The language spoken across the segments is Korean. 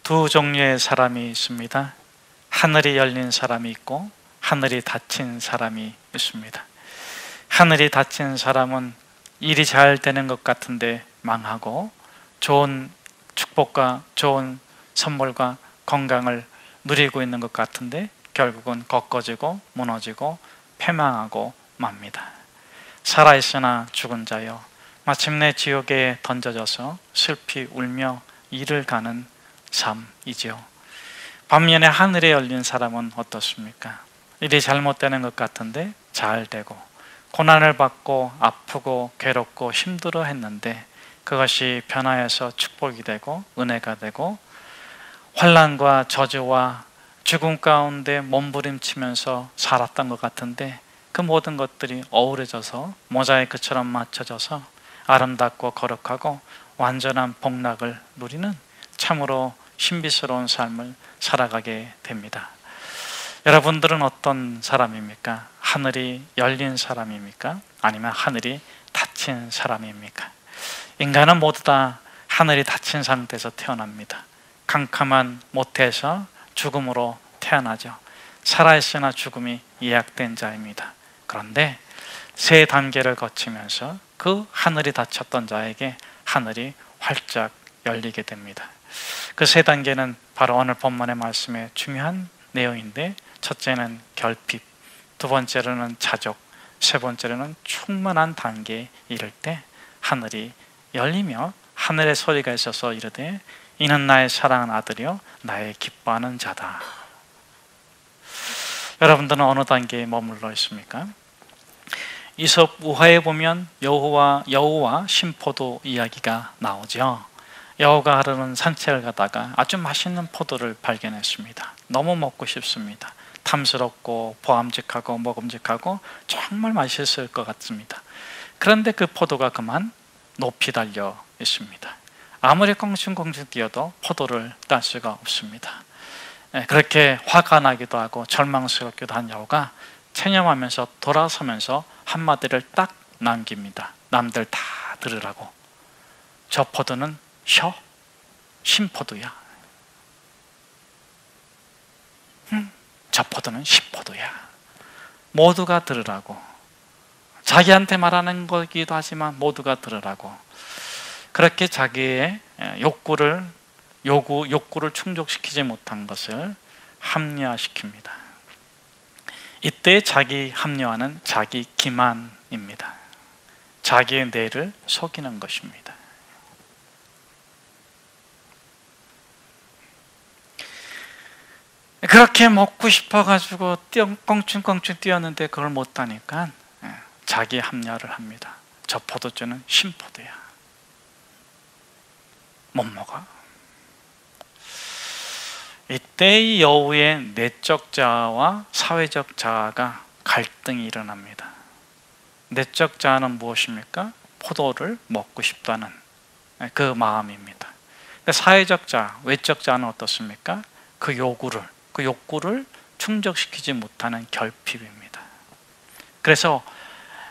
두 종류의 사람이 있습니다. 하늘이 열린 사람이 있고 하늘이 닫힌 사람이 있습니다. 하늘이 닫힌 사람은 일이 잘 되는 것 같은데 망하고, 좋은 축복과 좋은 선물과 건강을 누리고 있는 것 같은데 결국은 꺾어지고 무너지고 패망하고 맙니다. 살아있으나 죽은 자여, 마침내 지옥에 던져져서 슬피 울며 이를 가는 삶이지요. 반면에 하늘에 열린 사람은 어떻습니까? 일이 잘못되는 것 같은데 잘 되고, 고난을 받고 아프고 괴롭고 힘들어 했는데 그것이 변화해서 축복이 되고 은혜가 되고, 환난과 저주와 죽음 가운데 몸부림치면서 살았던 것 같은데 그 모든 것들이 어우러져서 모자이크처럼 맞춰져서 아름답고 거룩하고 완전한 복락을 누리는 참으로 신비스러운 삶을 살아가게 됩니다. 여러분들은 어떤 사람입니까? 하늘이 열린 사람입니까? 아니면 하늘이 닫힌 사람입니까? 인간은 모두 다 하늘이 닫힌 상태에서 태어납니다. 캄캄한 모태에서 죽음으로 태어나죠. 살아있으나 죽음이 예약된 자입니다. 그런데 세 단계를 거치면서 그 하늘이 닫혔던 자에게 하늘이 활짝 열리게 됩니다. 그 세 단계는 바로 오늘 본문의 말씀의 중요한 내용인데, 첫째는 결핍, 두 번째로는 자족, 세 번째로는 충만한 단계에 이를 때 하늘이 열리며 하늘의 소리가 있어서 이르되 이는 나의 사랑하는 아들이요 나의 기뻐하는 자다. 여러분들은 어느 단계에 머물러 있습니까? 이솝 우화에 보면 여우와 신포도 이야기가 나오죠. 여우가 하루는 산책을 가다가 아주 맛있는 포도를 발견했습니다. 너무 먹고 싶습니다. 탐스럽고 보암직하고 먹음직하고 정말 맛있을 것 같습니다. 그런데 그 포도가 그만 높이 달려 있습니다. 아무리 껑충껑충 뛰어도 포도를 딸 수가 없습니다. 그렇게 화가 나기도 하고 절망스럽기도 한 여우가 체념하면서 돌아서면서 한마디를 딱 남깁니다. 남들 다 들으라고. 저 포도는 신포도야. 저 포도는 신포도야. 모두가 들으라고. 자기한테 말하는 거기도 하지만 모두가 들으라고. 그렇게 자기의 욕구를 충족시키지 못한 것을 합리화시킵니다. 이때 자기 합리화는 자기 기만입니다. 자기의 뇌를 속이는 것입니다. 그렇게 먹고 싶어가지고 껑충껑충 뛰었는데 그걸 못하니까 자기 합리화를 합니다. 저 포도주는 신포도야. 못 먹어. 이때 이 여우의 내적 자아와 사회적 자아가 갈등이 일어납니다. 내적 자아는 무엇입니까? 포도를 먹고 싶다는 그 마음입니다. 사회적 자아, 외적 자아는 어떻습니까? 그 욕구를 충족시키지 못하는 결핍입니다. 그래서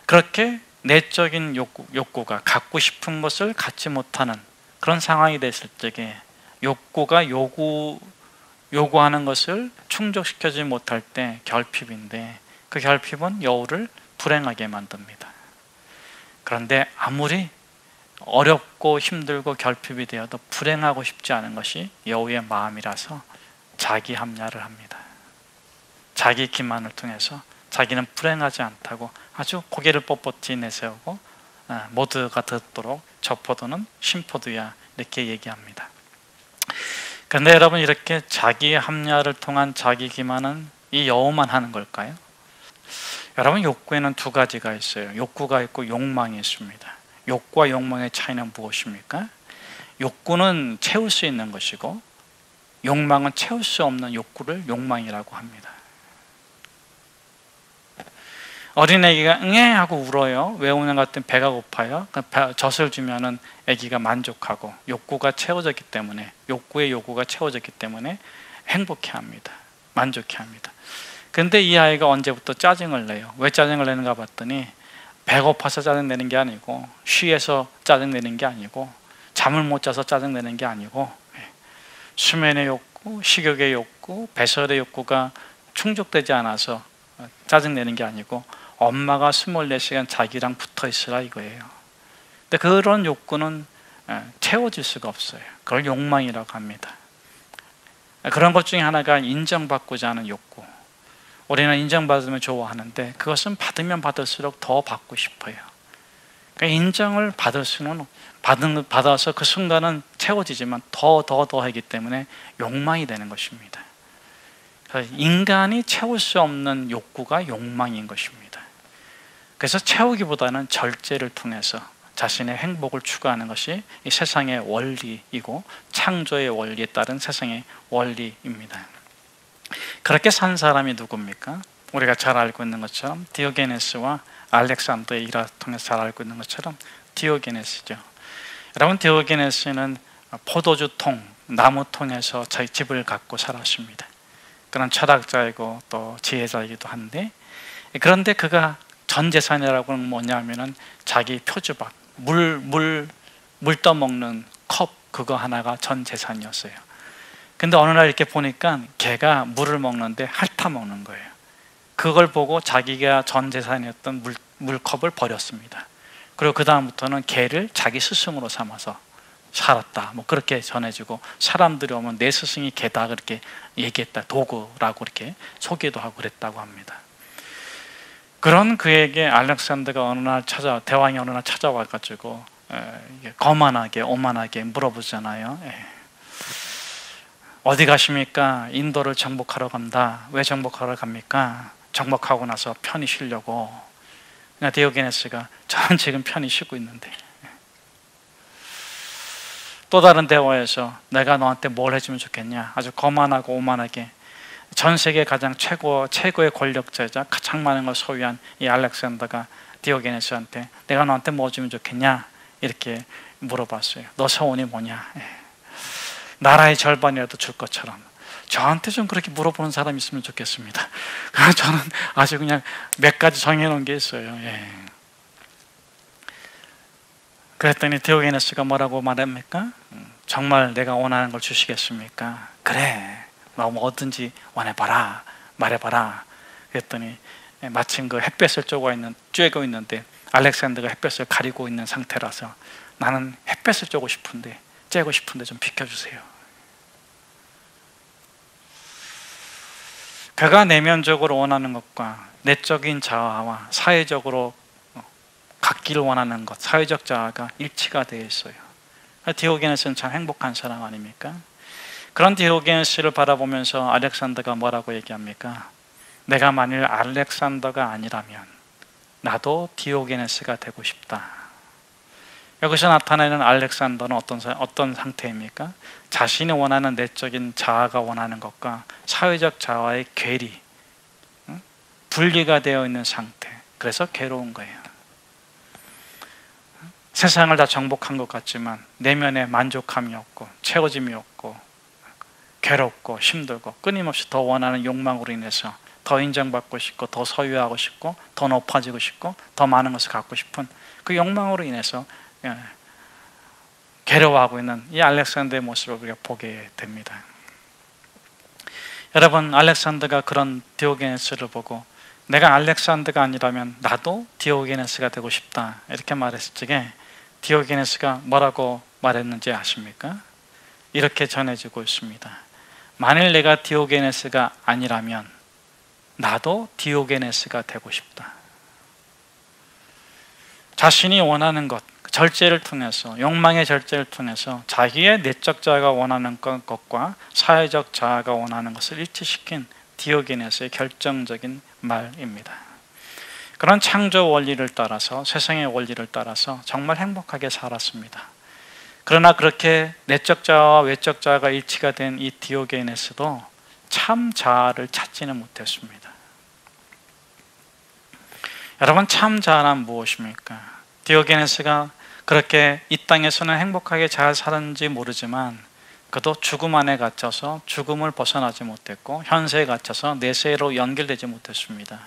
그렇게 내적인 욕구가 갖고 싶은 것을 갖지 못하는 그런 상황이 됐을 적에 욕구가 요구하는 것을 충족시키지 못할 때 결핍인데, 그 결핍은 여우를 불행하게 만듭니다. 그런데 아무리 어렵고 힘들고 결핍이 되어도 불행하고 싶지 않은 것이 여우의 마음이라서 자기 합리화를 합니다. 자기 기만을 통해서 자기는 불행하지 않다고 아주 고개를 뻣뻣이 내세우고 모두가 듣도록 저 포도는 신포도야 이렇게 얘기합니다. 그런데 여러분, 이렇게 자기 합리화를 통한 자기 기만은 이 여우만 하는 걸까요? 여러분, 욕구에는 두 가지가 있어요. 욕구가 있고 욕망이 있습니다. 욕구와 욕망의 차이는 무엇입니까? 욕구는 채울 수 있는 것이고 욕망은 채울 수 없는 욕구를 욕망이라고 합니다. 어린애기가 응애 하고 울어요. 왜 우는 것 같으면 배가 고파요. 젖을 주면은 아기가 만족하고 욕구가 채워졌기 때문에, 욕구의 요구가 채워졌기 때문에 행복해합니다. 만족해합니다. 그런데 이 아이가 언제부터 짜증을 내요? 왜 짜증을 내는가 봤더니 배고파서 짜증내는 게 쉬해서 짜증내는 게 아니고 잠을 못 자서 짜증내는 게 아니고 수면의 욕구, 식욕의 욕구, 배설의 욕구가 충족되지 않아서 짜증내는 게 아니고 엄마가 24시간 자기랑 붙어 있으라 이거예요. 근데 그런 욕구는 채워질 수가 없어요. 그걸 욕망이라고 합니다. 그런 것 중에 하나가 인정받고자 하는 욕구. 우리는 인정받으면 좋아하는데 그것은 받으면 받을수록 더 받고 싶어요. 그러니까 인정을 받아서 그 순간은 채워지지만 더 하기 때문에 욕망이 되는 것입니다. 인간이 채울 수 없는 욕구가 욕망인 것입니다. 그래서 채우기보다는 절제를 통해서 자신의 행복을 추구하는 것이 이 세상의 원리이고 창조의 원리에 따른 세상의 원리입니다. 그렇게 산 사람이 누굽니까? 우리가 잘 알고 있는 것처럼 디오게네스와 알렉산더의 일화를 통해서 잘 알고 있는 것처럼 디오게네스죠. 여러분, 디오게네스는 포도주통, 나무통에서 자기 집을 갖고 살았습니다. 그런 철학자이고 또 지혜자이기도 한데, 그런데 그가 전 재산이라고 하는 뭐냐면은 자기 표주박, 물 떠먹는 컵, 그거 하나가 전 재산이었어요. 근데 어느 날 이렇게 보니까 개가 물을 먹는데 핥아 먹는 거예요. 그걸 보고 자기가 전 재산이었던 물컵을 버렸습니다. 그리고 그 다음부터는 개를 자기 스승으로 삼아서 살았다, 뭐 그렇게 전해지고, 사람들이 오면 내 스승이 개다 그렇게 얘기했다, 도구라고 이렇게 소개도 하고 그랬다고 합니다. 그런 그에게 알렉산더가 대왕이 어느 날 찾아와 가지고 거만하게 오만하게 물어보잖아요. 어디 가십니까? 인도를 정복하러 간다. 왜 정복하러 갑니까? 정복하고 나서 편히 쉬려고. 디오게네스가 저는 지금 편히 쉬고 있는데. 또 다른 대화에서 내가 너한테 뭘 해주면 좋겠냐? 아주 거만하고 오만하게 전 세계 가장 최고의 권력자이자 가장 많은 걸 소유한 이 알렉산더가 디오게네스한테 내가 너한테 뭐 주면 좋겠냐? 이렇게 물어봤어요. 너 소원이 뭐냐? 나라의 절반이라도 줄 것처럼 저한테 좀 그렇게 물어보는 사람이 있으면 좋겠습니다. 저는 아주 그냥 몇 가지 정해놓은 게 있어요. 그랬더니 디오게네스가 뭐라고 말합니까? 정말 내가 원하는 걸 주시겠습니까? 그래, 너 뭐든지 원해봐라, 말해봐라. 그랬더니 마침 그 햇볕을 쬐고 있는데 알렉산더가 햇볕을 가리고 있는 상태라서 나는 햇볕을 쬐고 싶은데 좀 비켜주세요. 그가 내면적으로 원하는 것과 내적인 자아와 사회적으로 갖기를 원하는 것, 사회적 자아가 일치가 되어 있어요. 디오게네스는 참 행복한 사람 아닙니까? 그런 디오게네스를 바라보면서 알렉산더가 뭐라고 얘기합니까? 내가 만일 알렉산더가 아니라면 나도 디오게네스가 되고 싶다. 여기서 나타나는 알렉산더는 어떤 상태입니까? 자신이 원하는 내적인 자아가 원하는 것과 사회적 자아의 괴리, 분리가 되어 있는 상태. 그래서 괴로운 거예요. 세상을 다 정복한 것 같지만 내면에 만족함이 없고 채워짐이 없고 괴롭고 힘들고 끊임없이 더 원하는 욕망으로 인해서 더 인정받고 싶고 더 소유하고 싶고 더 높아지고 싶고 더 많은 것을 갖고 싶은 그 욕망으로 인해서 괴로워하고 있는 이 알렉산더의 모습을 우리가 보게 됩니다. 여러분, 알렉산더가 그런 디오게네스를 보고 내가 알렉산더가 아니라면 나도 디오게네스가 되고 싶다 이렇게 말했을 적에 디오게네스가 뭐라고 말했는지 아십니까? 이렇게 전해지고 있습니다. 만일 내가 디오게네스가 아니라면 나도 디오게네스가 되고 싶다. 자신이 원하는 것, 절제를 통해서, 욕망의 절제를 통해서 자기의 내적 자아가 원하는 것과 사회적 자아가 원하는 것을 일치시킨 디오게네스의 결정적인 말입니다. 그런 창조 원리를 따라서, 세상의 원리를 따라서 정말 행복하게 살았습니다. 그러나 그렇게 내적 자아와 외적 자아가 일치가 된 이 디오게네스도 참 자아를 찾지는 못했습니다. 여러분, 참 자아란 무엇입니까? 디오게네스가 그렇게 이 땅에서는 행복하게 잘 살았는지 모르지만 그도 죽음 안에 갇혀서 죽음을 벗어나지 못했고 현세에 갇혀서 내세로 연결되지 못했습니다.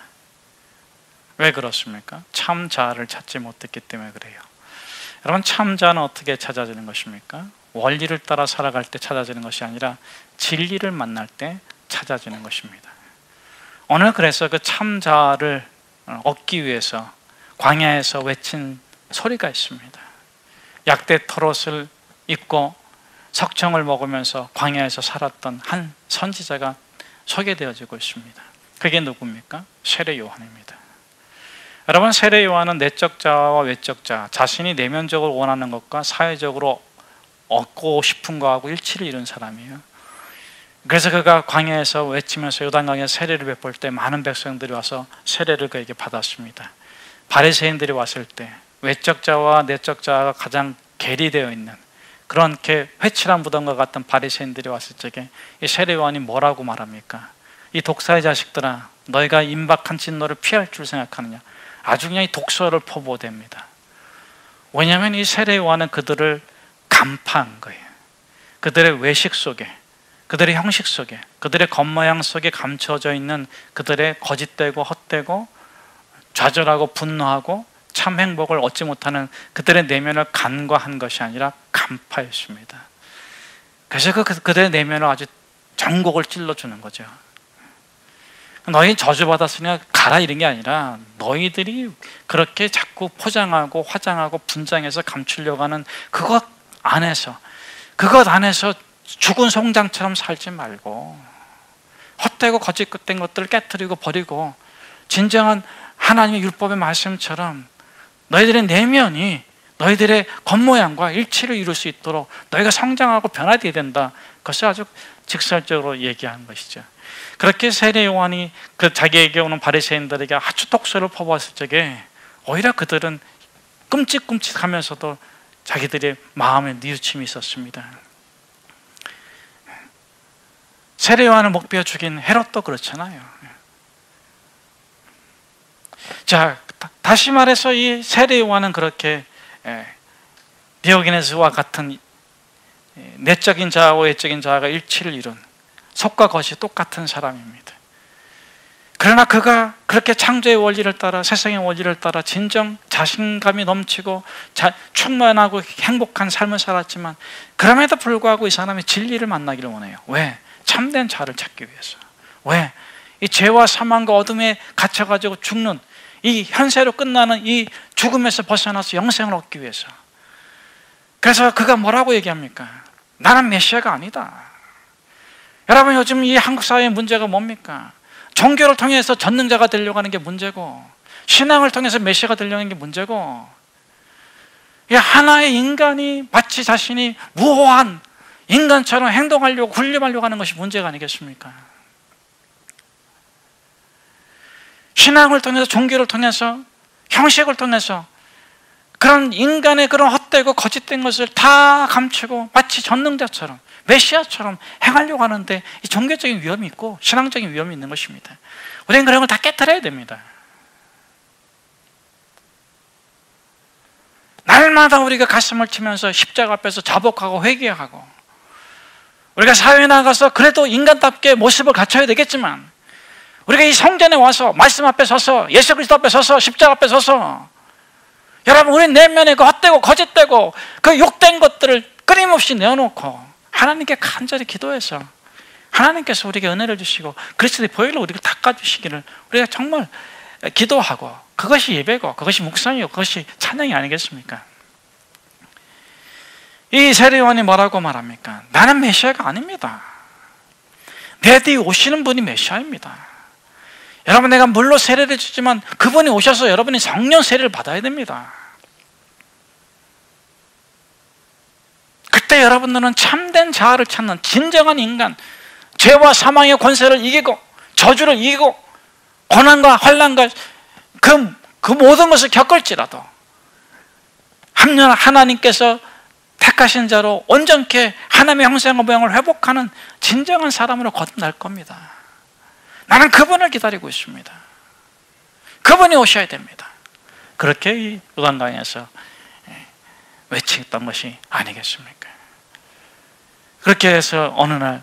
왜 그렇습니까? 참 자아를 찾지 못했기 때문에 그래요. 여러분, 참 자아는 어떻게 찾아지는 것입니까? 원리를 따라 살아갈 때 찾아지는 것이 아니라 진리를 만날 때 찾아지는 것입니다. 오늘 그래서 그 참자를 얻기 위해서 광야에서 외친 소리가 있습니다. 약대 털옷을 입고 석청을 먹으면서 광야에서 살았던 한 선지자가 소개되어지고 있습니다. 그게 누굽니까? 세례 요한입니다. 여러분, 세례 요한은 내적 자와 외적 자, 자신이 내면적으로 원하는 것과 사회적으로 얻고 싶은 것하고 일치를 이룬 사람이에요. 그래서 그가 광야에서 외치면서 요단강에 세례를 베풀 때 많은 백성들이 와서 세례를 그에게 받았습니다. 바리새인들이 왔을 때 외적 자와 내적 자가 가장 괴리되어 있는 그렇게 회칠한 무덤과 같은 바리새인들이 왔을 적에 이 세례 요한이 뭐라고 말합니까? 이 독사의 자식들아, 너희가 임박한 진노를 피할 줄 생각하느냐? 아주 그냥 이 독서를 포보됩니다. 왜냐하면 이 세례 요한은 그들을 간파한 거예요. 그들의 외식 속에, 그들의 형식 속에, 그들의 겉모양 속에 감춰져 있는 그들의 거짓되고 헛되고 좌절하고 분노하고 참 행복을 얻지 못하는 그들의 내면을 간과한 것이 아니라 간파했습니다. 그래서 그들의 내면을 아주 전곡을 찔러주는 거죠. 너희 저주받았으니까 가라 이런 게 아니라 너희들이 그렇게 자꾸 포장하고 화장하고 분장해서 감추려고 하는 그것 안에서 죽은 송장처럼 살지 말고 헛되고 거짓된 것들을 깨트리고 버리고 진정한 하나님의 율법의 말씀처럼 너희들의 내면이 너희들의 겉모양과 일치를 이룰 수 있도록 너희가 성장하고 변화되어야 된다. 그것을 아주 직설적으로 얘기하는 것이죠. 그렇게 세례 요한이 그 자기에게 오는 바리새인들에게 아주 독서를 퍼부었을 적에 오히려 그들은 끔찍끔찍하면서도 자기들의 마음에 뉘우침이 있었습니다. 세례 요한을 목베어 죽인 헤롯도 그렇잖아요. 자, 다시 말해서 이 세례 요한은 그렇게 디오게네스와 같은 내적인 자아와 외적인 자아가 일치를 이룬 속과 겉이 똑같은 사람입니다. 그러나 그가 그렇게 창조의 원리를 따라 세상의 원리를 따라 진정 자신감이 넘치고 충만하고 행복한 삶을 살았지만 그럼에도 불구하고 이 사람이 진리를 만나기를 원해요. 왜? 참된 자아를 찾기 위해서. 왜? 이 죄와 사망과 어둠에 갇혀가지고 죽는 이 현세로 끝나는 이 죽음에서 벗어나서 영생을 얻기 위해서. 그래서 그가 뭐라고 얘기합니까? 나는 메시아가 아니다. 여러분, 요즘 이 한국 사회의 문제가 뭡니까? 종교를 통해서 전능자가 되려고 하는 게 문제고, 신앙을 통해서 메시아가 되려고 하는 게 문제고, 이 하나의 인간이 마치 자신이 무호한 인간처럼 행동하려고 군림하려고 하는 것이 문제가 아니겠습니까? 신앙을 통해서, 종교를 통해서, 형식을 통해서 그런 인간의 그런 헛되고 거짓된 것을 다 감추고 마치 전능자처럼 메시아처럼 행하려고 하는데 이 종교적인 위험이 있고 신앙적인 위험이 있는 것입니다. 우리는 그런 걸 다 깨트려야 됩니다. 날마다 우리가 가슴을 치면서 십자가 앞에서 자복하고 회개하고 우리가 사회에 나가서 그래도 인간답게 모습을 갖춰야 되겠지만 우리가 이 성전에 와서 말씀 앞에 서서 예수 그리스도 앞에 서서 십자가 앞에 서서 여러분, 우리 내면에 그 헛되고 거짓되고 그 욕된 것들을 끊임없이 내어놓고 하나님께 간절히 기도해서 하나님께서 우리에게 은혜를 주시고 그리스도의 보혈로 우리를 닦아주시기를 우리가 정말 기도하고 그것이 예배고 그것이 묵상이고 그것이 찬양이 아니겠습니까? 이 세례 요한이 뭐라고 말합니까? 나는 메시아가 아닙니다. 내 뒤에 오시는 분이 메시아입니다. 여러분, 내가 물로 세례를 주지만 그분이 오셔서 여러분이 성령 세례를 받아야 됩니다. 그때 여러분들은 참된 자아를 찾는 진정한 인간, 죄와 사망의 권세를 이기고 저주를 이기고 고난과 환난과 그 모든 것을 겪을지라도 하나님께서 택하신 자로 온전케 하나님의 형상과 모양을 회복하는 진정한 사람으로 거듭날 겁니다. 나는 그분을 기다리고 있습니다. 그분이 오셔야 됩니다. 그렇게 이 요단강에서 외쳤던 것이 아니겠습니까? 그렇게 해서 어느 날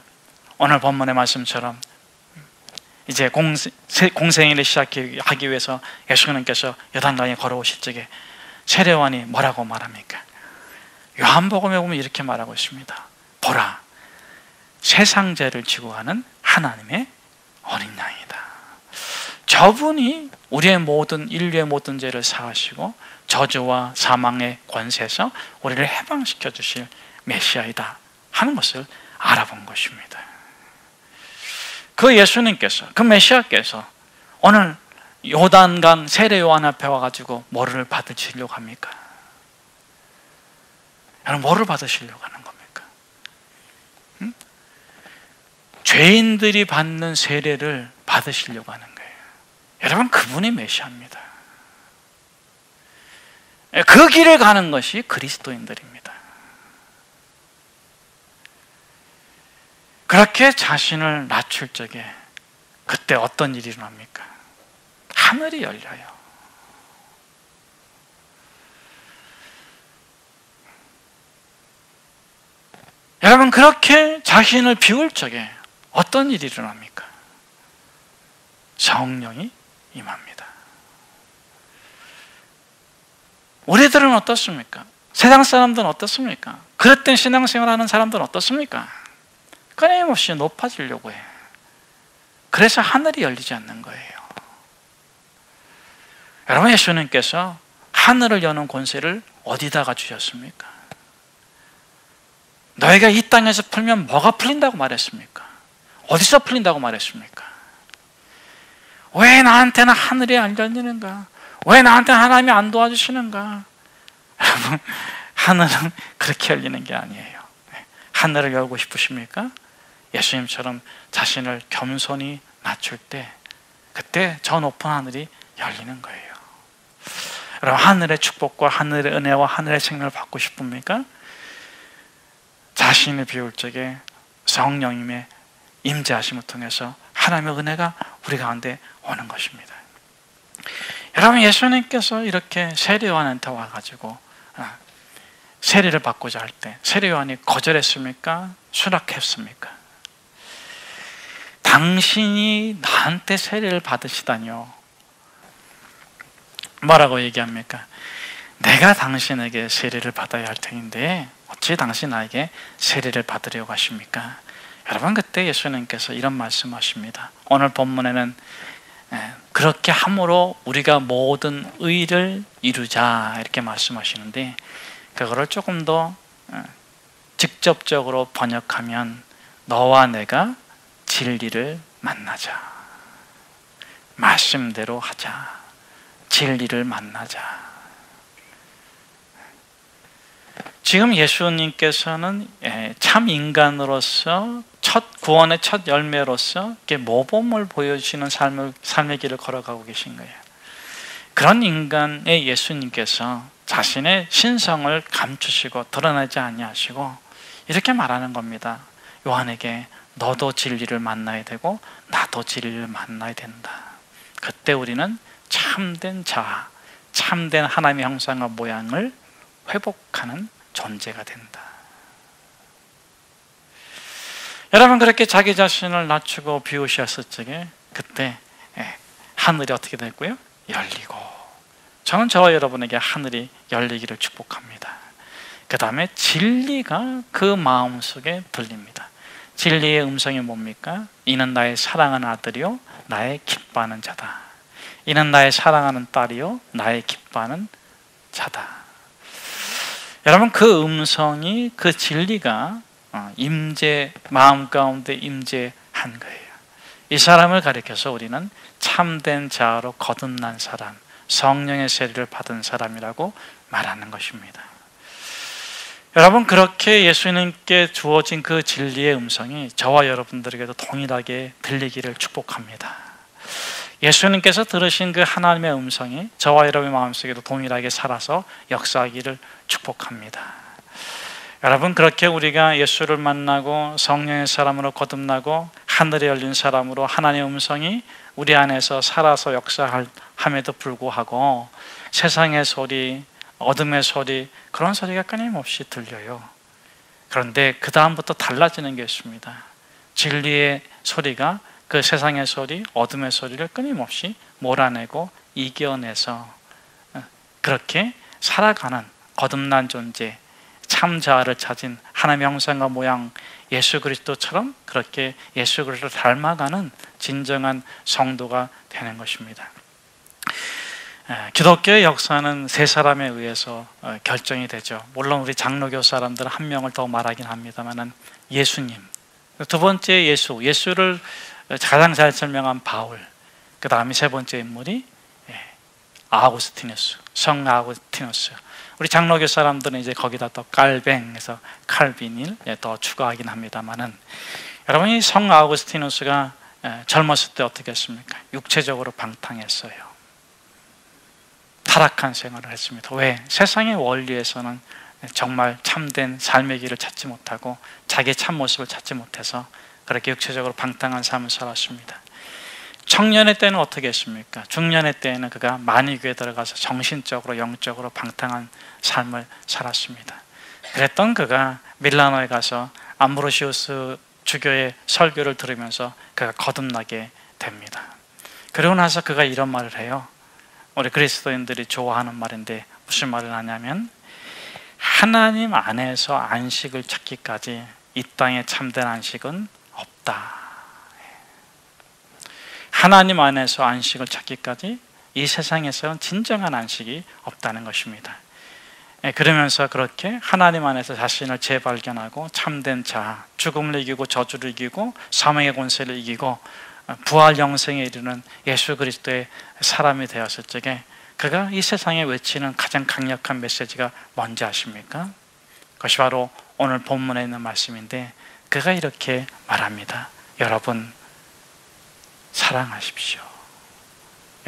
오늘 본문의 말씀처럼 이제 공생애를 시작하기 위해서 예수님께서 요단강에 걸어오실 적에 세례 요한이 뭐라고 말합니까? 요한복음에 보면 이렇게 말하고 있습니다. 보라, 세상 죄를 지고 가는 하나님의 어린 양이다. 저분이 우리의 모든 인류의 모든 죄를 사하시고 저주와 사망의 권세에서 우리를 해방시켜 주실 메시아이다 하는 것을 알아본 것입니다. 그 예수님께서, 그 메시아께서 오늘 요단강 세례 요한 앞에 와가지고 뭐를 받으시려고 합니까? 여러분, 뭐를 받으시려고 하는 겁니까? 응? 죄인들이 받는 세례를 받으시려고 하는 거예요. 여러분, 그분이 메시아입니다. 그 길을 가는 것이 그리스도인들입니다. 그렇게 자신을 낮출 적에 그때 어떤 일이 일어납니까? 하늘이 열려요. 여러분, 그렇게 자신을 비울 적에 어떤 일이 일어납니까? 성령이 임합니다. 우리들은 어떻습니까? 세상 사람들은 어떻습니까? 그릇된 신앙생활하는 사람들은 어떻습니까? 끊임없이 높아지려고 해요. 그래서 하늘이 열리지 않는 거예요. 여러분, 예수님께서 하늘을 여는 권세를 어디다가 주셨습니까? 너희가 이 땅에서 풀면 뭐가 풀린다고 말했습니까? 어디서 풀린다고 말했습니까? 왜 나한테는 하늘이 안 열리는가? 왜 나한테는 하나님이 안 도와주시는가? 여러분, 하늘은 그렇게 열리는 게 아니에요. 하늘을 열고 싶으십니까? 예수님처럼 자신을 겸손히 낮출 때, 그때 저 높은 하늘이 열리는 거예요. 여러분, 하늘의 축복과 하늘의 은혜와 하늘의 생명을 받고 싶습니까? 자신을 비울 적에 성령님의 임재하심을 통해서 하나님의 은혜가 우리 가운데 오는 것입니다. 여러분, 예수님께서 이렇게 세례 요한한테 와가지고 세례를 받고자 할 때 세례 요한이 거절했습니까? 수락했습니까? 당신이 나한테 세례를 받으시다니요, 뭐라고 얘기합니까? 내가 당신에게 세례를 받아야 할 터인데 어찌 당신 나에게 세례를 받으려고 하십니까? 여러분, 그때 예수님께서 이런 말씀하십니다. 오늘 본문에는 그렇게 함으로 우리가 모든 의를 이루자 이렇게 말씀하시는데, 그거를 조금 더 직접적으로 번역하면 너와 내가 진리를 만나자, 말씀대로 하자, 진리를 만나자. 지금 예수님께서는 참 인간으로서 첫 구원의 첫 열매로서 모범을 보여주시는 삶의 길을 걸어가고 계신 거예요. 그런 인간의 예수님께서 자신의 신성을 감추시고 드러내지 아니하시고 이렇게 말하는 겁니다. 요한에게 너도 진리를 만나야 되고 나도 진리를 만나야 된다. 그때 우리는 참된 자아, 참된 하나님의 형상과 모양을 회복하는 존재가 된다. 여러분, 그렇게 자기 자신을 낮추고 비우셨을 적에 그때 하늘이 어떻게 됐고요? 열리고, 저는 저와 여러분에게 하늘이 열리기를 축복합니다. 그 다음에 진리가 그 마음속에 들립니다. 진리의 음성이 뭡니까? 이는 나의 사랑하는 아들이요 나의 기뻐하는 자다. 이는 나의 사랑하는 딸이요 나의 기뻐하는 자다. 여러분, 그 음성이, 그 진리가 마음 가운데 임재한 거예요. 이 사람을 가리켜서 우리는 참된 자아로 거듭난 사람, 성령의 세례를 받은 사람이라고 말하는 것입니다. 여러분, 그렇게 예수님께 주어진 그 진리의 음성이 저와 여러분들에게도 동일하게 들리기를 축복합니다. 예수님께서 들으신 그 하나님의 음성이 저와 여러분의 마음속에도 동일하게 살아서 역사하기를 축복합니다. 여러분, 그렇게 우리가 예수를 만나고 성령의 사람으로 거듭나고 하늘에 열린 사람으로 하나님의 음성이 우리 안에서 살아서 역사함에도 불구하고 세상의 소리, 어둠의 소리, 그런 소리가 끊임없이 들려요. 그런데 그 다음부터 달라지는 게 있습니다. 진리의 소리가 그 세상의 소리, 어둠의 소리를 끊임없이 몰아내고 이겨내서 그렇게 살아가는 거듭난 존재, 참 자아를 찾은 하나님의 형상과 모양 예수 그리스도처럼 그렇게 예수 그리스도를 닮아가는 진정한 성도가 되는 것입니다. 기독교의 역사는 세 사람에 의해서 결정이 되죠. 물론 우리 장로교 사람들은 한 명을 더 말하긴 합니다만 예수님, 두 번째 예수를 가장 잘 설명한 바울, 그 다음에 세 번째 인물이 아우구스티누스, 성 아우구스티누스. 우리 장로교 사람들은 이제 거기다 또 깔뱅에서 칼빈을 더 추가하긴 합니다만은, 여러분이 성 아우구스티누스가 젊었을 때 어떻게 했습니까? 육체적으로 방탕했어요. 타락한 생활을 했습니다. 왜? 세상의 원리에서는 정말 참된 삶의 길을 찾지 못하고 자기의 참모습을 찾지 못해서 그렇게 육체적으로 방탕한 삶을 살았습니다. 청년의 때는 어떻게 했습니까? 중년의 때에는 그가 만이교에 들어가서 정신적으로 영적으로 방탕한 삶을 살았습니다. 그랬던 그가 밀라노에 가서 암브로시우스 주교의 설교를 들으면서 그가 거듭나게 됩니다. 그러고 나서 그가 이런 말을 해요. 우리 그리스도인들이 좋아하는 말인데 무슨 말을 하냐면, 하나님 안에서 안식을 찾기까지 이 땅에 참된 안식은 없다. 하나님 안에서 안식을 찾기까지 이 세상에서는 진정한 안식이 없다는 것입니다. 그러면서 그렇게 하나님 안에서 자신을 재발견하고 참된 자아, 죽음을 이기고 저주를 이기고 사망의 권세를 이기고 부활 영생에 이르는 예수 그리스도의 사람이 되었을 적에 그가 이 세상에 외치는 가장 강력한 메시지가 뭔지 아십니까? 그것이 바로 오늘 본문에 있는 말씀인데, 그가 이렇게 말합니다. 여러분 사랑하십시오.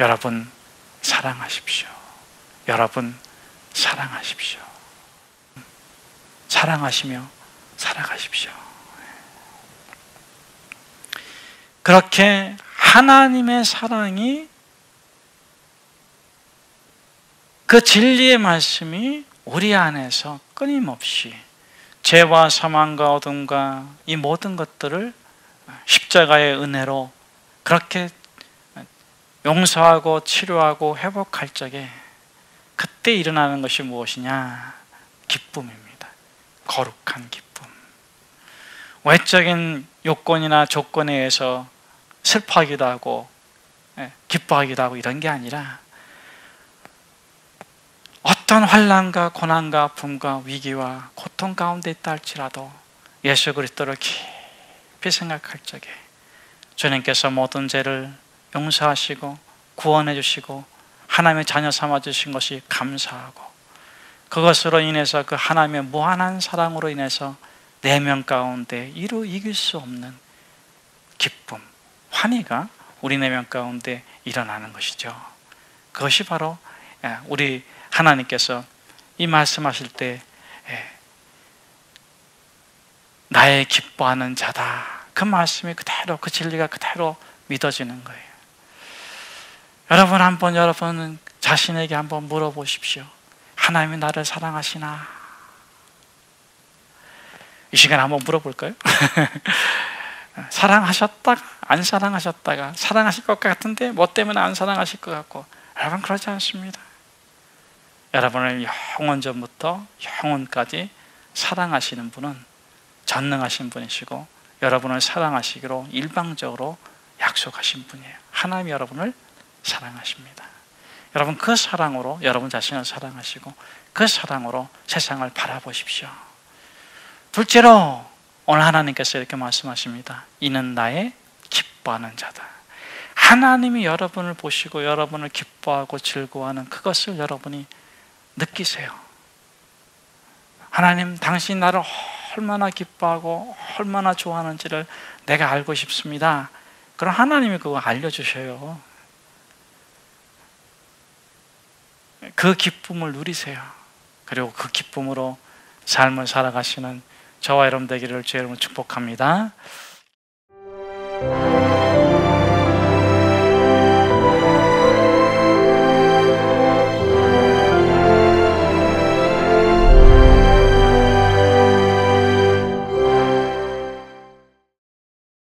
여러분 사랑하십시오. 여러분 사랑하십시오. 사랑하시며 살아가십시오. 그렇게 하나님의 사랑이, 그 진리의 말씀이 우리 안에서 끊임없이 죄와 사망과 어둠과 이 모든 것들을 십자가의 은혜로 그렇게 용서하고 치료하고 회복할 적에 그때 일어나는 것이 무엇이냐? 기쁨입니다. 거룩한 기쁨. 외적인 요건이나 조건에 의해서 슬퍼하기도 하고 기뻐하기도 하고 이런 게 아니라, 어떤 환난과 고난과 아픔과 위기와 고통 가운데 있다 할지라도 예수 그리스도를 깊이 생각할 적에 주님께서 모든 죄를 용서하시고 구원해 주시고 하나님의 자녀 삼아 주신 것이 감사하고, 그것으로 인해서 그 하나님의 무한한 사랑으로 인해서 내면 가운데 이길 수 없는 기쁨, 환희가 우리 내면 가운데 일어나는 것이죠. 그것이 바로 우리 하나님께서 이 말씀하실 때 나의 기뻐하는 자다, 그 말씀이 그대로, 그 진리가 그대로 믿어지는 거예요. 여러분 한번 여러분 자신에게 한번 물어보십시오. 하나님이 나를 사랑하시나? 이 시간에 한번 물어볼까요? 사랑하셨다가 안 사랑하셨다가 사랑하실 것 같은데 뭐 때문에 안 사랑하실 것 같고, 여러분 그러지 않습니다. 여러분을 영원전부터 영원까지 사랑하시는 분은 전능하신 분이시고 여러분을 사랑하시기로 일방적으로 약속하신 분이에요. 하나님이 여러분을 사랑하십니다. 여러분 그 사랑으로 여러분 자신을 사랑하시고 그 사랑으로 세상을 바라보십시오. 둘째로 오늘 하나님께서 이렇게 말씀하십니다. 이는 나의 기뻐하는 자다. 하나님이 여러분을 보시고 여러분을 기뻐하고 즐거워하는 그것을 여러분이 느끼세요. 하나님, 당신 나를 얼마나 기뻐하고 얼마나 좋아하는지를 내가 알고 싶습니다. 그럼 하나님이 그거 알려주셔요. 그 기쁨을 누리세요. 그리고 그 기쁨으로 삶을 살아가시는 저와 여러분 되기를 주의 이름으로 축복합니다.